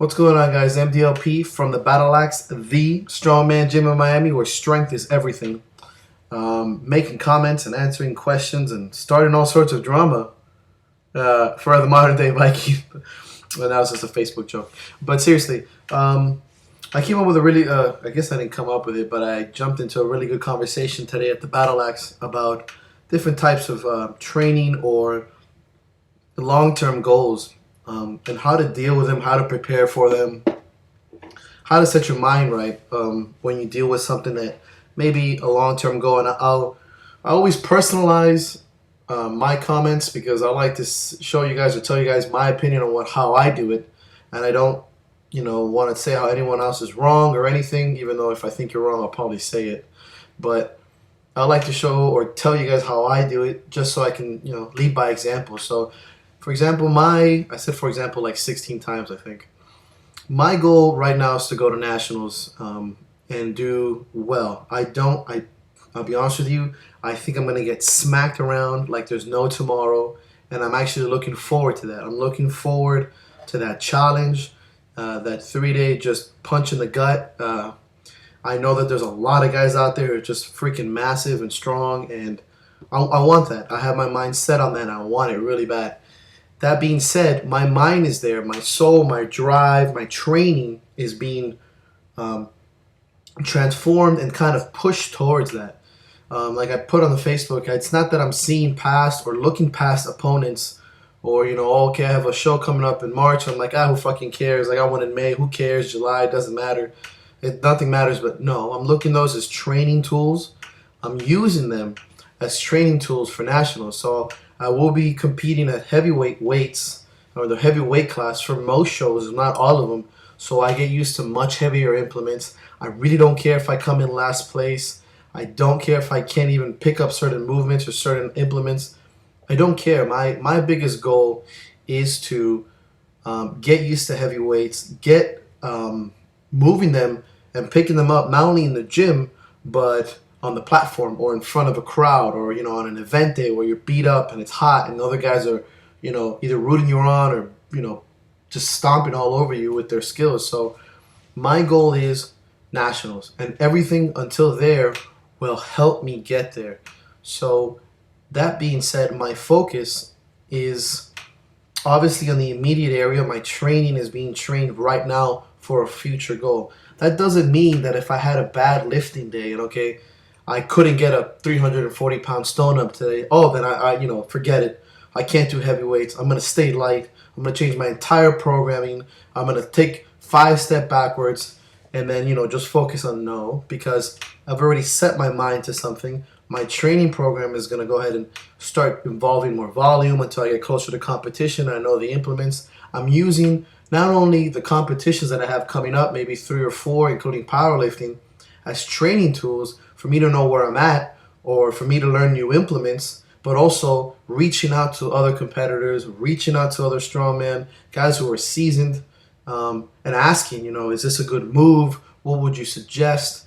What's going on, guys? MDLP from the Battle Axe, the strongman gym in Miami, where strength is everything. Making comments and answering questions and starting all sorts of drama for the modern day Viking. Well, that was just a Facebook joke. But seriously, I came up with a really, I guess I didn't come up with it, but I jumped into a really good conversation today at the Battle Axe about different types of training or long-term goals. And how to deal with them, how to prepare for them, how to set your mind right when you deal with something that may be a long-term goal. And I always personalize my comments because I like to show you guys or tell you guys my opinion on how I do it, and I don't, want to say how anyone else is wrong or anything. Even though if I think you're wrong, I'll probably say it. But I like to show or tell you guys how I do it, just so I can, lead by example. So, for example, I said for example like 16 times, I think. My goal right now is to go to nationals and do well. I'll be honest with you, I think I'm going to get smacked around like there's no tomorrow, and I'm actually looking forward to that. I'm looking forward to that challenge, that 3-day just punch in the gut. I know that there's a lot of guys out there who are just freaking massive and strong, and I want that. I have my mind set on that, and I want it really bad. That being said, my mind is there, my soul, my drive, my training is being transformed and kind of pushed towards that. Like I put on the Facebook, it's not that I'm seeing past or looking past opponents or, okay, I have a show coming up in March. I'm like, who fucking cares? Like, I won in May. Who cares? July, it doesn't matter. Nothing matters. But no, I'm looking those as training tools. I'm using them as training tools for nationals. So I will be competing at heavyweight weights, or the heavyweight class, for most shows, not all of them. So I get used to much heavier implements. I really don't care if I come in last place. I don't care if I can't even pick up certain movements or certain implements. I don't care. My biggest goal is to get used to heavyweights, get moving them and picking them up, not only in the gym, but on the platform or in front of a crowd, or on an event day where you're beat up and it's hot and other guys are either rooting you on or just stomping all over you with their skills. So my goal is nationals, and everything until there will help me get there. So that being said, my focus is obviously on the immediate area. My training is being trained right now for a future goal. That doesn't mean that if I had a bad lifting day and I couldn't get a 340-pound stone up today, then I forget it. I can't do heavyweights. I'm going to stay light. I'm going to change my entire programming. I'm going to take 5 steps backwards and then, just focus on no, because I've already set my mind to something. My training program is going to go ahead and start involving more volume until I get closer to competition. I know the implements. I'm using not only the competitions that I have coming up, maybe 3 or 4, including powerlifting, as training tools for me to know where I'm at or for me to learn new implements, but also reaching out to other competitors, reaching out to other strongmen, guys who are seasoned, and asking, is this a good move? What would you suggest?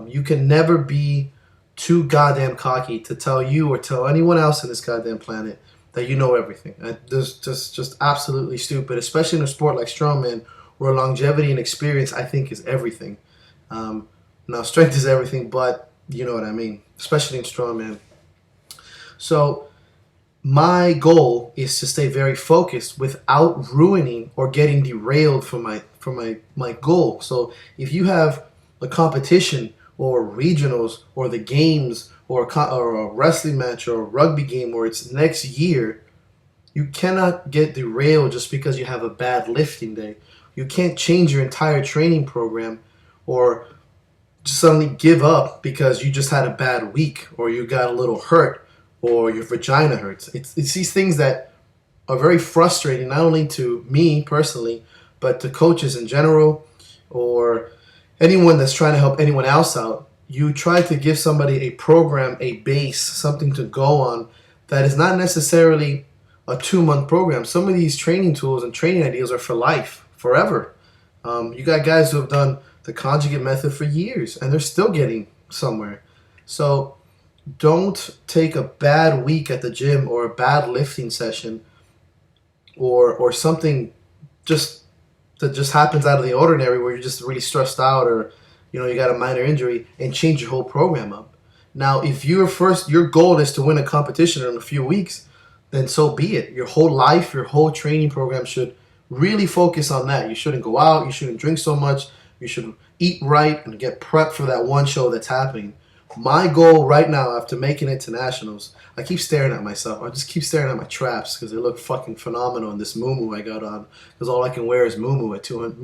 You can never be too goddamn cocky to tell you or tell anyone else in this goddamn planet that you know everything. This just absolutely stupid, especially in a sport like strongman, where longevity and experience, I think, is everything. Now, strength is everything, but you know what I mean, especially in strongman. So my goal is to stay very focused without ruining or getting derailed from my goal. So if you have a competition or regionals or the games or a wrestling match or a rugby game where it's next year, you cannot get derailed just because you have a bad lifting day. You can't change your entire training program or just suddenly give up because you just had a bad week or you got a little hurt or your vagina hurts. It's these things that are very frustrating, not only to me personally, but to coaches in general or anyone that's trying to help anyone else out. You try to give somebody a program, a base, something to go on that is not necessarily a 2-month program. Some of these training tools and training ideas are for life, forever. You got guys who have done the conjugate method for years and they're still getting somewhere. So don't take a bad week at the gym or a bad lifting session or something just that just happens out of the ordinary where you're just really stressed out or you got a minor injury and change your whole program up. Now, if your goal is to win a competition in a few weeks, then so be it. Your whole life, your whole training program should really focus on that. You shouldn't go out, you shouldn't drink so much, you should eat right and get prepped for that one show that's happening. My goal right now after making it to nationals, I keep staring at myself. I just keep staring at my traps because they look fucking phenomenal in this muumuu I got on. Because all I can wear is muumuu at 200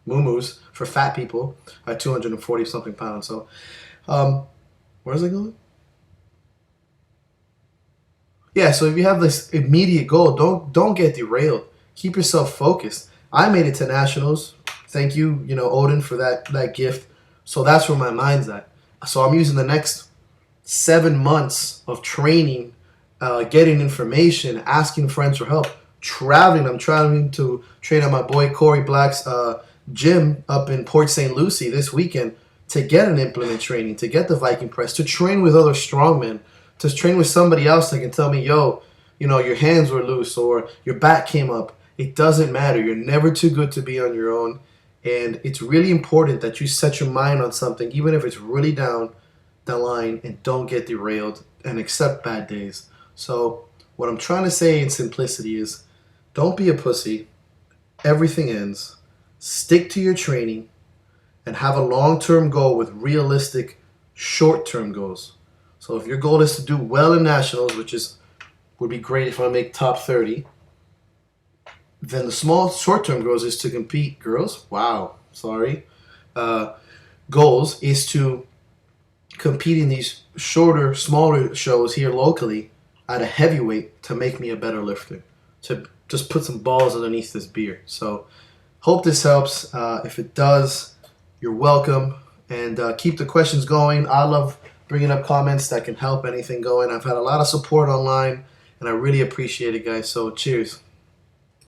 muumuus for fat people at 240 something pounds. So, where's it going? Yeah. So if you have this immediate goal, don't get derailed. Keep yourself focused. I made it to nationals. Thank you, Odin, for that gift. So that's where my mind's at. So I'm using the next 7 months of training, getting information, asking friends for help, traveling. I'm traveling to train at my boy Corey Black's gym up in Port St. Lucie this weekend to get an implement training, to get the Viking press, to train with other strongmen, to train with somebody else that can tell me, yo, your hands were loose or your back came up. It doesn't matter. You're never too good to be on your own. And it's really important that you set your mind on something, even if it's really down the line, and don't get derailed and accept bad days. So what I'm trying to say in simplicity is don't be a pussy. Everything ends. Stick to your training and have a long-term goal with realistic short-term goals. So if your goal is to do well in nationals, which would be great if I make top 30, then the small short-term goals is to compete, goals is to compete in these shorter, smaller shows here locally at a heavyweight to make me a better lifter, to just put some balls underneath this beard. So hope this helps. If it does, you're welcome. And keep the questions going. I love bringing up comments that can help anything going. I've had a lot of support online, and I really appreciate it, guys. So cheers.